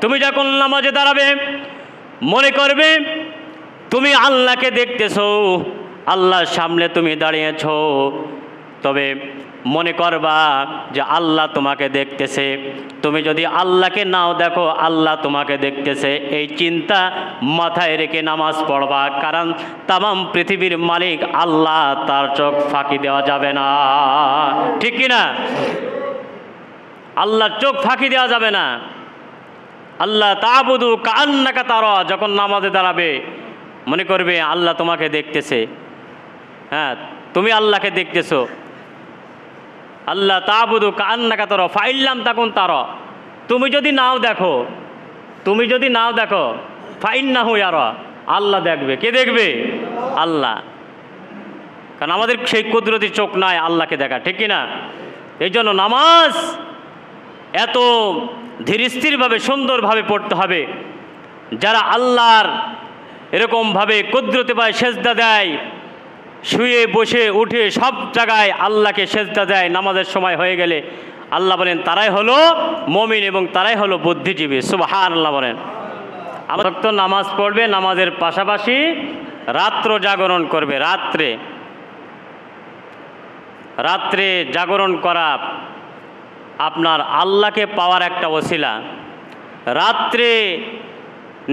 তুমি যখন নামাজে দাঁড়াবে মনে করবে তুমি আল্লাহকে দেখতেছো, আল্লাহর সামনে তুমি দাঁড়িয়েছো, তবে মনে করবা যে আল্লাহ তোমাকে দেখতেছে। তুমি যদি আল্লাহকে নাও দেখো, আল্লাহ তোমাকে দেখতেছে, এই চিন্তা মাথায় রেখে নামাজ পড়বা। কারণ তামাম পৃথিবীর মালিক আল্লাহ, তার চোখ ফাঁকি দেওয়া যাবে না, ঠিক কি না? আল্লাহর চোখ ফাঁকি দেওয়া যাবে না। আল্লাহ তা'বুদু কাআন্নাকা তারা, যখন নামাজে দাঁড়াবে মনে করবে আল্লাহ তোমাকে দেখতেছে। হ্যাঁ, তুমি আল্লাহকে দেখতেছো। আল্লাহ তা'বুদু কাআন্নাকা তারা ফাইন লাম তাকুন তারা, তুমি যদি নাও দেখো, তুমি যদি নাও দেখো ফাইন্নাহু ইয়ারা, আল্লাহ দেখবে। কে দেখবে? আল্লাহ। কারণ আমাদের সেই কুদরতি চোখ নাই আল্লাহকে দেখা, ঠিক কি না? এই জন্য নামাজ এত ধীরস্থিরভাবে সুন্দরভাবে পড়তে হবে। যারা আল্লাহর এরকমভাবে কুদরতে পায় সেজদা দেয়, শুয়ে বসে উঠে সব জায়গায় আল্লাহকে সেজদা দেয় নামাজের সময় হয়ে গেলে, আল্লাহ বলেন তারাই হলো মুমিন এবং তারাই হলো বুদ্ধিজীবী। সুবহানাল্লাহ বলেন। আমার তো নামাজ পড়বে, নামাজের পাশাপাশি রাত্র জাগরণ করবে। রাত্রে জাগরণ করা আপনার আল্লাহকে পাওয়ার একটা ওসিলা। রাত্রে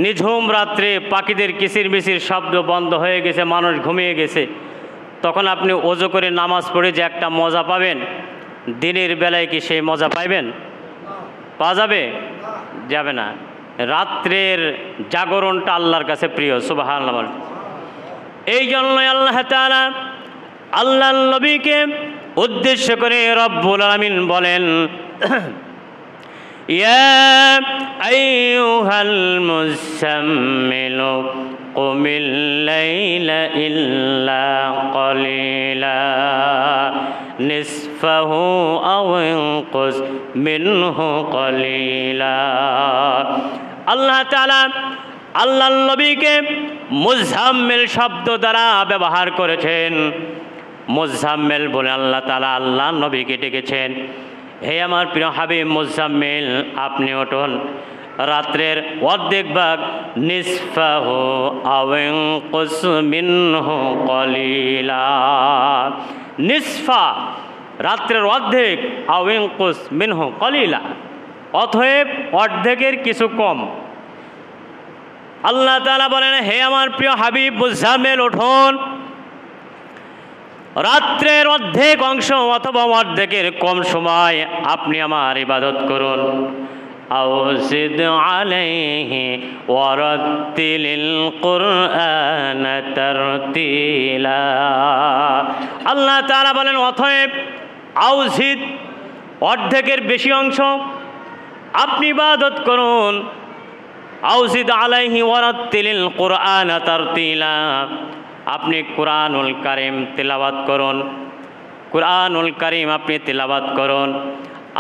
নিঝুম রাত্রে পাখিদের কিচিরমিচির শব্দ বন্ধ হয়ে গেছে, মানুষ ঘুমিয়ে গেছে, তখন আপনি ওযু করে নামাজ পড়ে যে একটা মজা পাবেন, দিনের বেলায় কি সেই মজা পাইবেন? পাওয়া যাবে? যাবে না। রাত্রের জাগরণটা আল্লাহর কাছে প্রিয়। সুবহানাল্লাহ। এই জন্যই আল্লাহ তাআলা আল্লাহর নবীকে উদ্দেশ্য করে রব্বুল আলামিন বলেন, ইয়া আইয়ুহাল মুযাম্মিলু কুমিল লাইলা ইল্লা ক্বালিলা নিসফাহু আও ইনকুস মিনহু ক্বালিলা। আল্লাহ তাআলা আল্লাহর নবীকে মুযাম্মিল শব্দ দ্বারা ব্যবহার করেছেন। মুযাম্মিল বলে আল্লাহ তাআলা আল্লাহর নবীকে ডেকেছেন, হে আমার প্রিয় হাবিব মুযাম্মিল, আপনি উঠুন, রাত্রের অর্ধেক ভাগ নিসফাহু আও ইনকুস মিনহু ক্বালিলা। নিসফা রাত্রের অর্ধেক, আও ইনকুস মিনহু ক্বালিলা, অতএব অর্ধেকের কিছু কম। আল্লাহ তাআলা বলেন, হে আমার প্রিয় হাবিব মুযাম্মিল, উঠুন, রাত্রের অর্ধেক অংশ অথবা অর্ধেকের কম সময় আপনি আমার ইবাদত করুন। আও জিদ আলাইহি ওয়ারাত্তিলিল কুরআন তারতিলা। আল্লাহ তাআলা বলেন, অতএব আও জিদ অর্ধেকের বেশি অংশ আপনি ইবাদত করুন। আও জিদ আলাইহি ওয়ারাত্তিলিল কুরআন তারতিলা, আপনি কুরআনুল কারীম তিলাওয়াত করুন, কুরআনুল কারীম আপনি তিলাওয়াত করুন।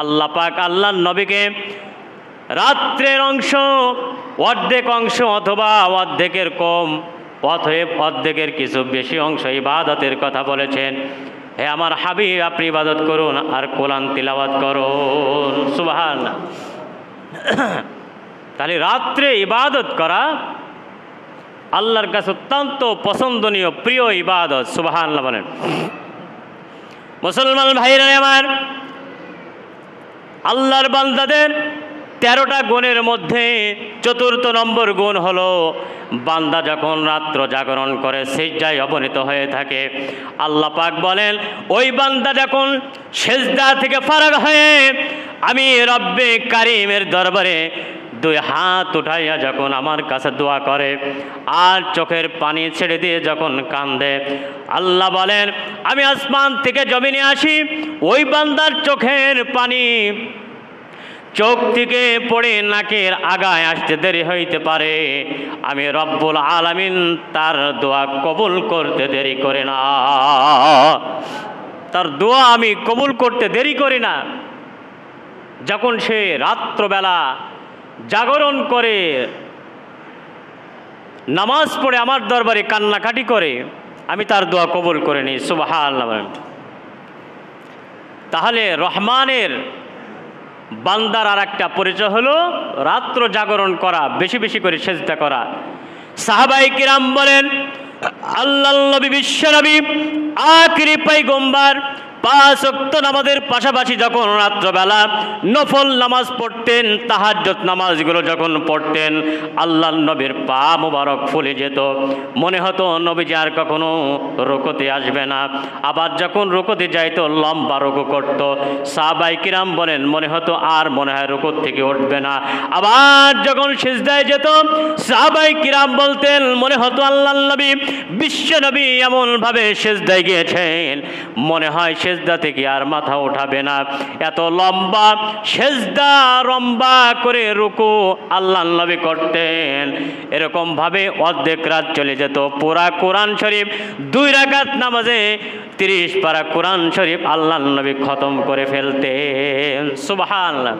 আল্লাহ পাক আল্লাহর নবীকে রাত্রের অংশ, অর্ধেক অংশ অথবা অর্ধেকের কম, অতএব অর্ধেকের কিছু বেশি অংশ ইবাদতের কথা বলেছেন। হে আমার হাবিব, আপনি ইবাদত করুন আর কোরআন তিলাওয়াত করুন। সুবহানাল্লাহ। তাহলে রাত্রে ইবাদত করা আল্লাহর কাছে অত্যন্ত পছন্দনীয় প্রিয় ইবাদত। সুবহানাল্লাহ বলেন। মুসলমান ভাইরা আমার, আল্লাহর বান্দাদের 13টা গুণের মধ্যে 4র্থ নম্বর গুণ হলো বান্দা যখন রাত্র জাগরণ করে সিজদায় অবনীত হয়ে থাকে, আল্লাহ পাক বলেন ওই বান্দা যখন সিজদা থেকে ফারাগ হয়ে আমি রব্বে কারীমের দরবারে 2 হাত উঠাইয়া যখন আমার কাছে দোয়া করে আর চোখের পানি ছেড়ে দিয়ে যখন কান্দে, আল্লাহ বলেন আমি আসমান থেকে জমিনে আসি, ওই বান্দার চোখের পানি চোখ থেকে পড়ে নাকের আগায় আসতে দেরি হইতে পারে, আমি রব্বুল আলামিন তার দোয়া কবুল করতে দেরি করি না। তার দোয়া আমি কবুল করতে দেরি করি না। যখন সে রাত্রবেলা জাগরণ করে নামাজ পড়ে আমার দরবারে কান্নাকাটি করে, আমি তার দোয়া কবুল করে নিই। সুবহানাল্লাহ। তাহলে রহমানের বান্দার আর একটা পরিচয় হলো রাত্র জাগরণ করা, বেশি বেশি করে সেজদা করা। সাহাবায়ে কিরাম বলেন, আল্লাহর নবী বিশ্বনবী আখিরি পয়গম্বর 5 ওয়াক্ত নামাজের পাশাপাশি যখন রাত্রবেলা নফল নামাজ পড়তেন, তাহাজ্জুদ নামাজগুলো যখন পড়তেন, আল্লাহর নবীর পা মোবারক ফুলে যেত, মনে হতো নবীজি আর কখনো রুকুতে আসবে না। আবার যখন রুকুতে যাইতো লম্বা রুকু করত, সাহাবায়ে কিরাম বলেন মনে হতো আর মনে হয় রুকু থেকে উঠবে না। আবার যখন সিজদায় যেত, সাহাবায়ে কিরাম বলতেন মনে হতো আল্লাহর নবী বিশ্বনবী এমনভাবে সিজদায় গিয়েছেন মনে হয় সেজদা থেকে আর মাথা উঠাবে না। এত লম্বা সেজদা, লম্বা করে রুকু আল্লাহর নবী করতেন। এরকম ভাবে অর্ধেক রাত চলে যেত। পুরা কোরআন শরীফ 2 রাকাত নামাজে 30 পারা কোরআন শরীফ আল্লাহর নবী খতম করে ফেলতেন। সুবহানাল্লাহ।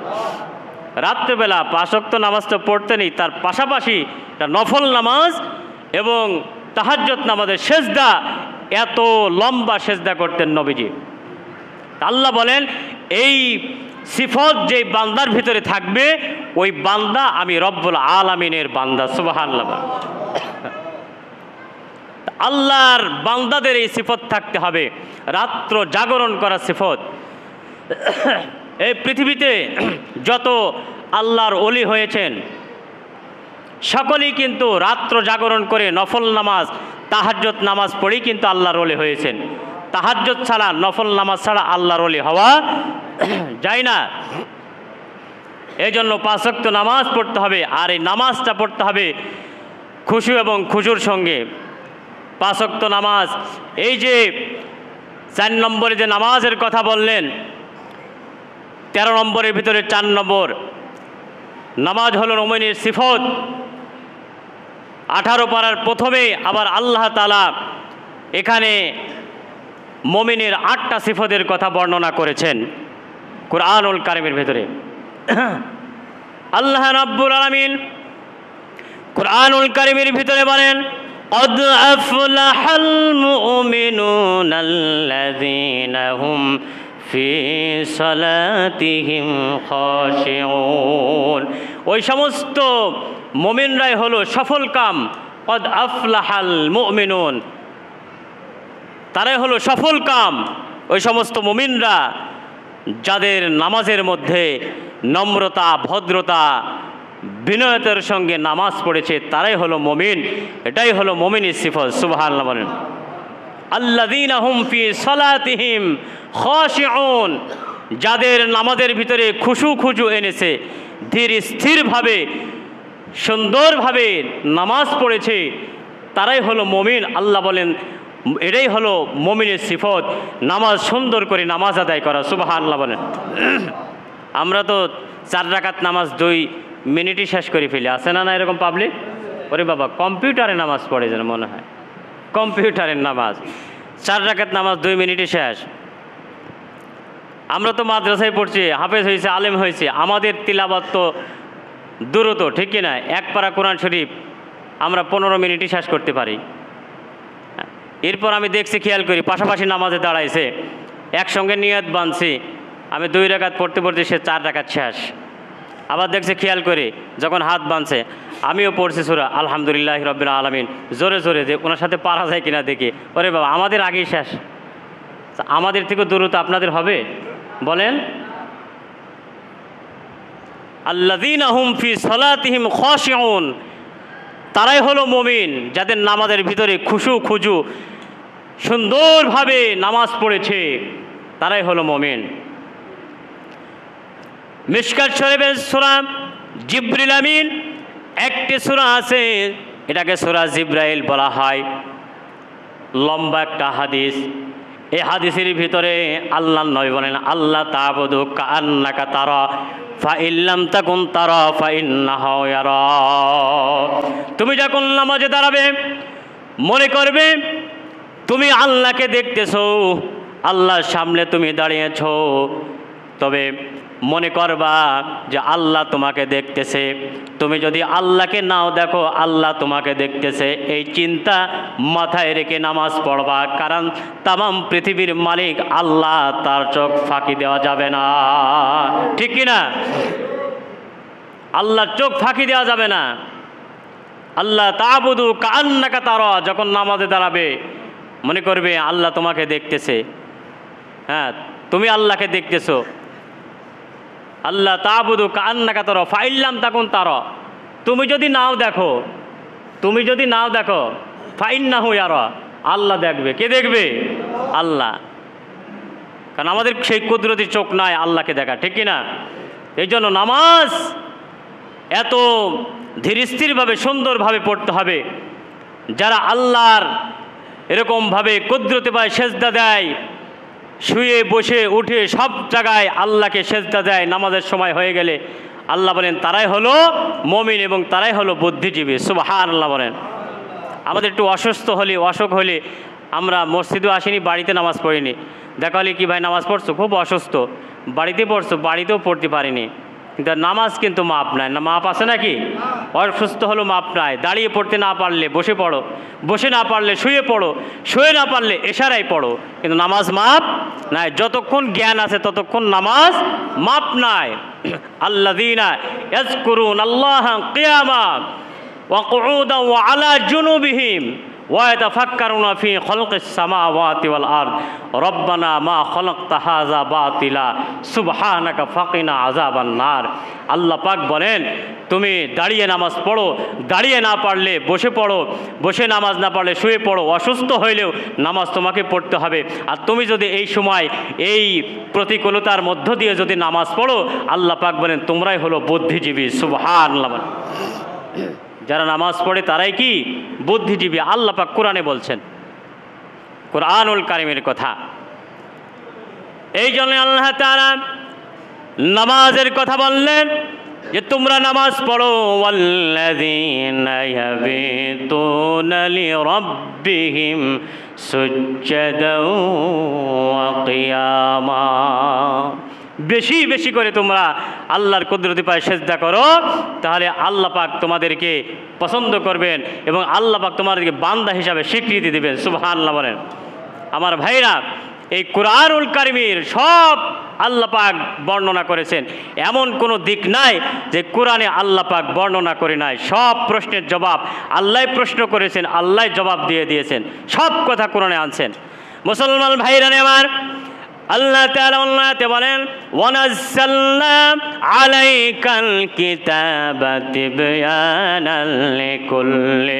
রাত্রেবেলা 5 ওয়াক্ত নামাজ তো পড়তেনই, তার পাশাপাশি নফল নামাজ এবং তাহাজ্জুদ নামাজের সেজদা, এত লম্বা সেজদা করতেন নবীজি। আল্লাহ বলেন এই সিফত যে বান্দার ভিতরে থাকবে ওই বান্দা আমি রব্বুল আলামিনের বান্দা। সুবহানাল্লাহ। আল্লাহর বান্দাদের এই সিফত থাকতে হবে, রাত্র জাগরণ করা সিফত। এই পৃথিবীতে যত আল্লাহর ওলি হয়েছেন সকলেই কিন্তু রাত্র জাগরণ করে নফল নামাজ তাহাজ্জুদ নামাজ পড়েই কিন্তু আল্লাহর ওলি হয়েছেন। তাহাজ্জুদ ছাড়া, নফল নামাজ ছাড়া আল্লাহর ওলি হওয়া যায় না। এই জন্য 5 ওয়াক্ত নামাজ পড়তে হবে, আর এই নামাজটা পড়তে হবে খুশু এবং খুশুর সঙ্গে। 5 ওয়াক্ত নামাজ, এই যে 4 নম্বরে যে নামাজের কথা বললেন, 13 নম্বরের ভিতরে 4 নম্বর নামাজ হলো মুমিনের সিফত। 18 পারার প্রথমে আবার আল্লাহ তাআলা এখানে মুমিনের 8টা সিফতের কথা বর্ণনা করেছেন কুরআনুল কারীমের ভিতরে। আল্লাহ রাব্বুল আলামিন কুরআনুল কারীমের ভিতরে বলেন, قد أفلح المؤمنون الذين هم في صلاتهم خاشعون। ওই সমস্ত মুমিনরাই হলো সফল কাম। قد أفلح المؤمنون, তারাই হলো সফল কাম। ওই সমস্ত মুমিনরা যাদের নামাজের মধ্যে নম্রতা, ভদ্রতা, বিনয়তার সঙ্গে নামাজ পড়েছে তারাই হলো মুমিন। এটাই হলো মুমিনের সিফত। সুবহানাল্লাহ বলেন। আল্লাযীনা হুম ফি সালাতিহিম খাশিউন, যাদের নামাজের ভিতরে খুশু এনেছে, ধীর স্থিরভাবে সুন্দরভাবে নামাজ পড়েছে, তারাই হলো মুমিন। আল্লাহ বলেন এটাই হলো মুমিনের সিফত, নামাজ সুন্দর করে নামাজ আদায় করা। সুবহানাল্লাহ বলেন। আমরা তো 4 রাকাত নামাজ 2 মিনিটই শেষ করে ফেলি, আছে না? না এরকম পাবলিক? ওরে বাবা, কম্পিউটারে নামাজ পড়ে যেন মনে হয়, কম্পিউটারের নামাজ 4 রাকাত নামাজ 2 মিনিটে শেষ। আমরা তো মাদ্রাসায় পড়ছি, হাফেজ হয়েছে, আলেম হয়েছে, আমাদের তিলাওয়াত তো দ্রুত, ঠিক কিনা? 1 পারা কোরআন শরীফ আমরা 15 মিনিটই শেষ করতে পারি। এরপর আমি দেখছি, খেয়াল করি, পাশাপাশি নামাজে দাঁড়াইছে, একসঙ্গে নিয়ত বাঁধছি, আমি 2 রাকাত পড়তে পড়তে সে 4 রাকাত শেষ। আবার দেখছে, খেয়াল করে যখন হাত বাঁধছে, আমিও পড়ছি সূরা আলহামদুলিল্লাহি রাব্বিল আলামিন জোরে জোরে, যে ওনার সাথে পারা যায় কিনা দেখি। ওরে বাবা, আমাদের আগেই শেষ। আমাদের থেকে দূরত্ব আপনাদের হবে? বলেন। আল্লাযীনা হুম ফি সালাতিহিম খাশিউন, তারাই হলো মুমিন যাদের নামাজের ভিতরে খুজু সুন্দরভাবে নামাজ পড়েছে, তারাই হলো মুমিন। মিশকাত শরীফের সূরা জিবরিল আমিন একটি সূরা আছে, এটাকে সূরা জিবরাইল বলা হয়। লম্বা একটা হাদিস। এই হাদিসের ভিতরে আল্লাহর নবী বলেন, আল্লাহ তা'বুদু কাআন্নাকা তারা ফা ইল্লাম তাকুন তারা ফা ইন্নাহু ইয়ারা। তুমি যখন নামাজে দাঁড়াবে মনে করবে তুমি আল্লাহকে দেখতেছো, আল্লাহর সামনে তুমি দাঁড়িয়েছো, তবে মনে করবা যে আল্লাহ তোমাকে দেখতেছে। তুমি যদি আল্লাহকে নাও দেখো, আল্লাহ তোমাকে দেখতেছে, এই চিন্তা মাথায় রেখে নামাজ পড়বা। কারণ তামাম পৃথিবীর মালিক আল্লাহ, তার চোখ ফাঁকি দেওয়া যাবে না, ঠিক কি না? আল্লাহর চোখ ফাঁকি দেওয়া যাবে না। আল্লাহ তা'বুদু কাআন্নাকা তারা, যখন নামাজে দাঁড়াবে মনে করবে আল্লাহ তোমাকে দেখতেছে। হ্যাঁ, তুমি আল্লাহকে দেখতেছো। আল্লাহ তা'বুদু কাআন্নাকা তারা ফাইন লাম তাকুন তারা, তুমি যদি নাও দেখো, তুমি যদি নাও দেখো, ফাইন্নাহু ইয়ারা, আল্লাহ দেখবে। কে দেখবে? আল্লাহ। কারণ আমাদের সেই কুদরতি চোখ নাই আল্লাহকে দেখা, ঠিক কি না? এই জন্য নামাজ এত ধীরস্থিরভাবে সুন্দরভাবে পড়তে হবে। যারা আল্লাহর এরকমভাবে কুদরতে পায় সেজদা দেয়, শুয়ে বসে উঠে সব জায়গায় আল্লাহকে সেজদা দেয় নামাজের সময় হয়ে গেলে, আল্লাহ বলেন তারাই হলো মুমিন এবং তারাই হলো বুদ্ধিজীবী। সুবহানাল্লাহ বলেন। আমাদের একটু অসুখ হলে আমরা মসজিদেও আসিনি, বাড়িতে নামাজ পড়িনি। দেখা হলে কি ভাই নামাজ পড়ছো? খুব অসুস্থ। বাড়িতে পড়ছো? বাড়িতেও পড়তে পারিনি। কিন্তু নামাজ কিন্তু মাপ নাই না, মাপ আছে নাকি? অসুস্থ হলো মাপ নাই। দাঁড়িয়ে পড়তে না পারলে বসে পড়ো, বসে না পারলে শুয়ে পড়ো, শুয়ে না পারলে ইশারায় পড়ো, কিন্তু নামাজ মাপ নাই। যতক্ষণ জ্ঞান আছে ততক্ষণ নামাজ মাপ নাই। আল্লাযীনা ইয়াযকুরুনাল্লাহা কিয়ামান ওয়া কুউদান ওয়া আলা জুনুবিহিম ওয়া ইয়াতাফাক্কারুনা ফি খালকিস সামাওয়াতি ওয়াল আরদ রব্বানা মা খালাকতা হাযা বাতিলা সুবহানাকা ফাকিনা আযাবান নার। আল্লাহ পাক বলেন তুমি দাঁড়িয়ে নামাজ পড়ো, দাঁড়িয়ে না পারলে বসে পড়ো, বসে নামাজ না পারলে শুয়ে পড়ো, অসুস্থ হইলেও নামাজ তোমাকে পড়তে হবে। আর তুমি যদি এই সময় এই প্রতিকূলতার মধ্য দিয়ে যদি নামাজ পড়ো, আল্লাহ পাক বলেন তোমরাই হলো বুদ্ধিজীবী। সুবহানাল্লাহ। যারা নামাজ পড়ে তারাই কি বুদ্ধিজীবী, আল্লাহ পাক কোরআনে বলছেন, কোরআনুল কারীমের কথা। এই জন্য আল্লাহ তাআলা নামাজের কথা বললেন যে তোমরা নামাজ পড়ো। ওয়াল্লাযীনা ইয়াবিতুনা লিরাব্বিহিম সুজ্জাদাও ওয়া কিয়ামা, বেশি বেশি করে তোমরা আল্লাহর কুদরতি পায়ে সেজদা করো, তাহলে আল্লাহ পাক তোমাদেরকে পছন্দ করবেন এবং আল্লাহ পাক তোমাদেরকে বান্দা হিসাবে স্বীকৃতি দেবেন। সুবহানাল্লাহ বলেন। আমার ভাইরা, এই কোরআনুল কারীমের সব আল্লাহ পাক বর্ণনা করেছেন, এমন কোনো দিক নাই যে কোরআনে আল্লাহ পাক বর্ণনা করে নাই। সব প্রশ্নের জবাব আল্লাহ প্রশ্ন করেছেন, আল্লাহ জবাব দিয়ে দিয়েছেন, সব কথা কোরআনে আনছেন। মুসলমান ভাইরা আমার, আল্লাহ তাআলা আয়াতে বলেন ওয়ানাজ্জালনা আলাইকাল কিতাবা তিবয়ানাল লিকুল্লি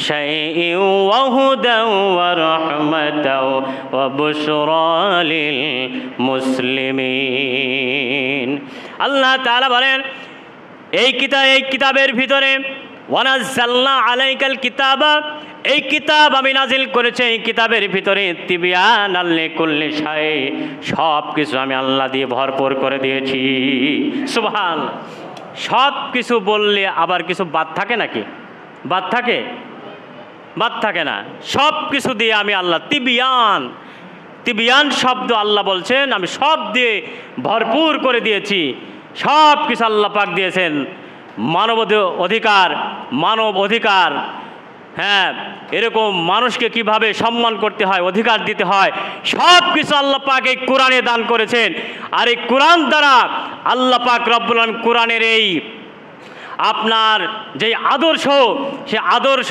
শাইইন ওয়া হুদান ওয়া রাহমাতাও ওয়া বুশরা লিল মুসলিমিন। আল্লাহ তাআলা বলেন এই কিতাবের ভিতরে ওয়ানাজ্জালনা আলাইকাল কিতাবা, এই কিতাব আমি নাজিল করেছি, এই কিতাবের ভিতরে তিবয়ানাল লিকুল্লি শাই, সব কিছু আমি আল্লাহ দিয়ে ভরপুর করে দিয়েছি। সুবহানাল্লাহ। সব কিছু বললে আবার কিছু বাদ থাকে নাকি? বাদ থাকে? বাদ থাকে না। সব কিছু দিয়ে আমি আল্লাহ তিবিয়ান, তিবিয়ান শব্দ আল্লাহ বলছেন আমি সব দিয়ে ভরপুর করে দিয়েছি। সব কিছু আল্লাহ পাক দিয়েছেন। মানব অধিকার, হ্যাঁ, এরকম মানুষকে কিভাবে সম্মান করতে হয়, অধিকার দিতে হয়, সব কিছু আল্লাহ পাক এই কোরআনে দান করেছেন। আর এই কোরআন দ্বারা আল্লাহ পাক রব্বুল আলামিন কোরআনের এই আপনার যে আদর্শ, সে আদর্শ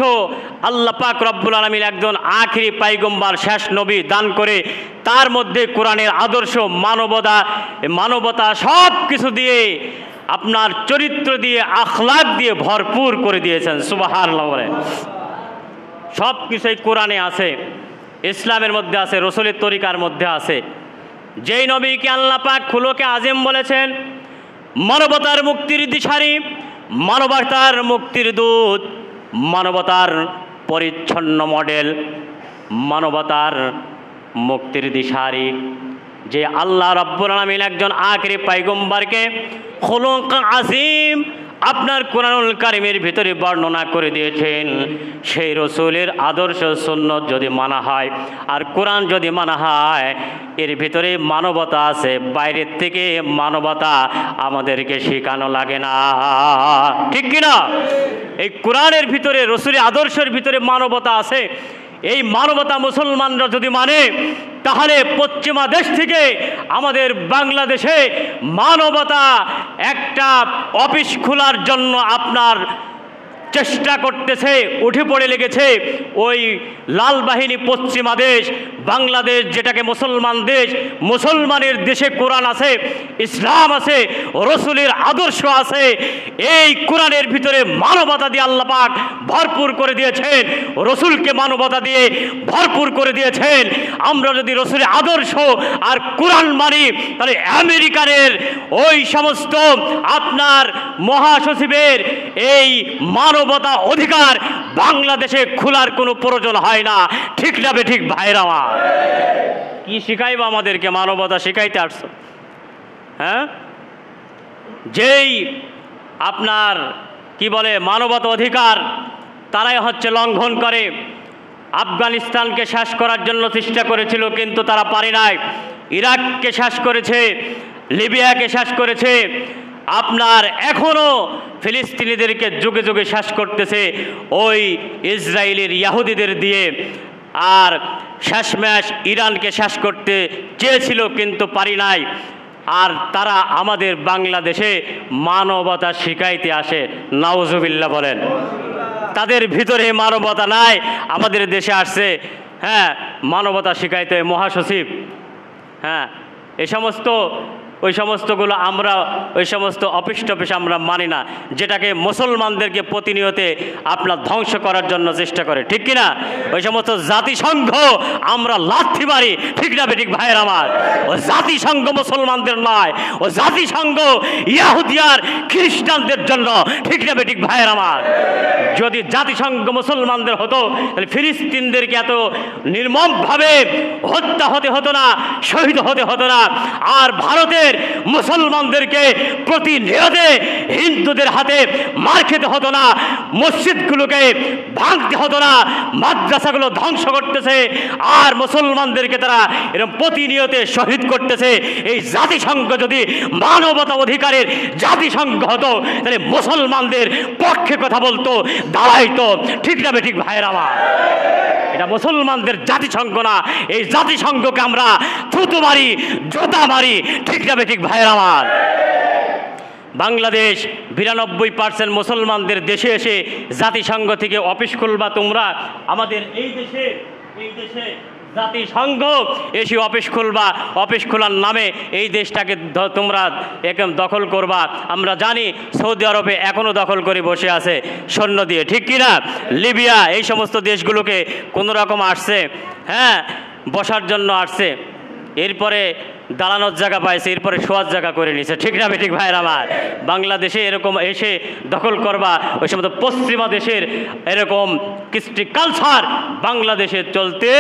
আল্লাহ পাক রব্বুল আলামিন একজন আখিরি পয়গম্বর শেষ নবী দান করে তার মধ্যে কোরআনের আদর্শ, মানবতা সব কিছু দিয়ে, আপনার চরিত্র দিয়ে, আখলাক দিয়ে ভরপুর করে দিয়েছেন। সুবহানাল্লাহ। সব কিছুই কোরআনে আছে, ইসলামের মধ্যে আছে, রসুলের তরিকার মধ্যে আছে। যেই নবীকে আল্লাহ পাক খুলুকে আযম বলেছেন, মানবতার মুক্তির দিশারি, মানবতার মুক্তির দূত, মানবতার পরিচ্ছন্ন মডেল, মানবতার মুক্তির দিশারি, যে আল্লাহ রাব্বুল আলামিন একজন আখিরি পয়গম্বরকে খুলুক আযীম, আপনার কোরআনুল কারীমের ভিতরে বর্ণনা করে দিয়েছেন সেই রসুলের আদর্শ সুন্নত যদি মানা হয় আর কোরআন যদি মানা হয় এর ভিতরে মানবতা আছে, বাইরের থেকে মানবতা আমাদেরকে শেখানো লাগে না, ঠিক কিনা? এই কোরআনের ভিতরে রসুলের আদর্শের ভিতরে মানবতা আছে। এই মানবতা মুসলমানরা যদি মানে তাহলে পশ্চিমা দেশ থেকে আমাদের বাংলাদেশে মানবতা একটা অফিস খোলার জন্য আপনার চেষ্টা করতেছে, উঠে পড়ে লেগেছে। ওই লাল বাহিনী পশ্চিমা দেশ বাংলাদেশ যেটাকে মুসলমান দেশ, মুসলমানের দেশে কোরআন আছে, ইসলাম আছে, রসুলের আদর্শ আছে। এই কোরআনের ভিতরে মানবতা দিয়ে আল্লাহ পাক ভরপুর করে দিয়েছেন, রসুলকে মানবতা দিয়ে ভরপুর করে দিয়েছেন। আমরা যদি রসুলের আদর্শ আর কোরআন মানি তাহলে আমেরিকানের ওই সমস্ত আপনার মহাসচিবের এই মানবতা অধিকার বাংলাদেশে খোলার কোনো প্রয়োজন হয় না, ঠিক না ঠিক ভাইরা আমার? কি শিখাইব আমাদেরকে? মানবতা শিখাইতে আসছো? হ্যাঁ, যেই আপনার কি বলে মানবতা অধিকার তারাই হচ্ছে লঙ্ঘন করে। আফগানিস্তানকে শেষ করার জন্য চেষ্টা করেছিল কিন্তু তারা পারে নাই। ইরাককে শেষ করেছে, লিবিয়াকে শেষ করেছে, আপনার এখনও ফিলিস্তিনিদেরকে যুগে যুগে শেষ করতেছে ওই ইসরায়েলের ইহুদিদের দিয়ে। আর শেষমেশ ইরানকে শেষ করতে চেয়েছিল কিন্তু পারি নাই। আর তারা আমাদের বাংলাদেশে মানবতা শিখাইতে আসে, নাউজুবিল্লাহ বলেন। তাদের ভিতরে মানবতা নাই, আমাদের দেশে আসছে হ্যাঁ মানবতা শিখাইতে মহাসচিব। হ্যাঁ, এই সমস্ত ওই সমস্তগুলো আমরা ওই সমস্ত অফিস টফিস আমরা মানি না, যেটাকে মুসলমানদেরকে প্রতিনিয়ত আপনার ধ্বংস করার জন্য চেষ্টা করে, ঠিক কিনা? ওই সমস্ত জাতিসংঘ আমরা লাথি মারি, ঠিক না ঠিক ভাইয়ের আমার? ও জাতিসংঘ মুসলমানদের নয়, ও জাতিসংঘ ইহুদিয়ার খ্রিস্টানদের জন্য, ঠিক না ঠিক ভাইয়ের আমার? যদি জাতিসংঘ মুসলমানদের হতো তাহলে ফিলিস্তিনদেরকে এত নির্মমভাবে হত্যা হতে হতো না, শহীদ হতে হতো না। আর ভারতের মুসলমানদেরকে প্রতিনিয়ত হিন্দুদের হাতে মার খেতে হতো না, মসজিদগুলোকে ভাঙতে হতো না, মাদ্রাসাগুলো ধ্বংস করতেছে আর মুসলমানদেরকে তারা এরকম প্রতিনিয়ত শহীদ করতেছে। এই জাতিসংঘ যদি মানবতা অধিকারের জাতিসংঘ হতো তাহলে মুসলমানদের পক্ষে কথা বলতো, দাঁড়াইতো, ঠিক না ঠিক ভাইয়ের আমার? এটা মুসলমানদের জাতিসংঘ না, এই জাতিসংঘকে আমরা থুতু মারি, জোতা মারি, ঠিক না ঠিক ভাইয়ের আমার? বাংলাদেশ 92% মুসলমানদের দেশে এসে জাতিসংঘ থেকে অফিস খুলবা তোমরা? আমাদের এই দেশে জাতিসংঘ এসে অফিস খুলবা, অফিস খোলার নামে এই দেশটাকে তোমরা একদম দখল করবা। আমরা জানি সৌদি আরবে এখনও দখল করে বসে আছে সৈন্য দিয়ে, ঠিক কিনা? লিবিয়া এই সমস্ত দেশগুলোকে কোনো রকম আসছে, হ্যাঁ বসার জন্য আসছে, এরপরে দাঁড়ানোর জায়গা পাইছে, এরপরে শোয়ার জায়গা করে নিছে, ঠিক না ঠিক ভাইয়ের আমার? বাংলাদেশে এরকম এসে দখল করবা, ওই সমস্ত পশ্চিমা দেশের এরকম কৃষ্টি কালচার বাংলাদেশে চলতে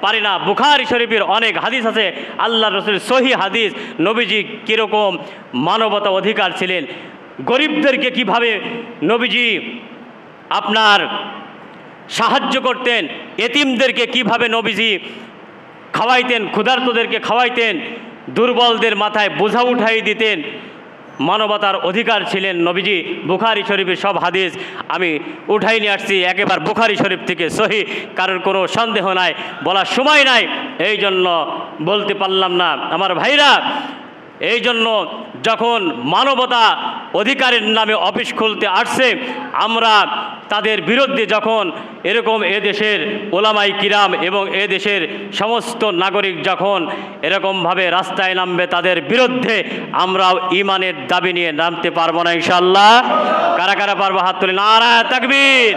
পারে না। বুখারী শরীফের অনেক হাদিস আছে, আল্লাহ রসুলের সহি হাদিস, নবীজি কীরকম মানবতা অধিকার ছিলেন, গরিবদেরকে কিভাবে নবীজি আপনার সাহায্য করতেন, এতিমদেরকে কিভাবে নবীজি খাওয়াইতেন, ক্ষুধার্তদেরকে খাওয়াইতেন, দুর্বলদের মাথায় বোঝা উঠাই দিতেন। মানবতার অধিকার ছিলেন নবীজি। বুখারী শরীফের সব হাদিস আমি উঠাই নিয়ে আসছি একেবারে বুখারী শরীফ থেকে সহি, কারোর কোনো সন্দেহ নাই, বলার সময় নাই, এই জন্য বলতে পারলাম না আমার ভাইরা। এই জন্য যখন মানবতা অধিকারের নামে অফিস খুলতে আসছে, আমরা তাদের বিরুদ্ধে যখন এরকম এদেশের ওলামাই কিরাম এবং এদেশের সমস্ত নাগরিক যখন এরকমভাবে রাস্তায় নামবে, তাদের বিরুদ্ধে আমরাও ঈমানের দাবি নিয়ে নামতে পারবো না ইনশাআল্লাহ? কারা কারা পারবো? হাত তুলে নারায়ে তাকবীর।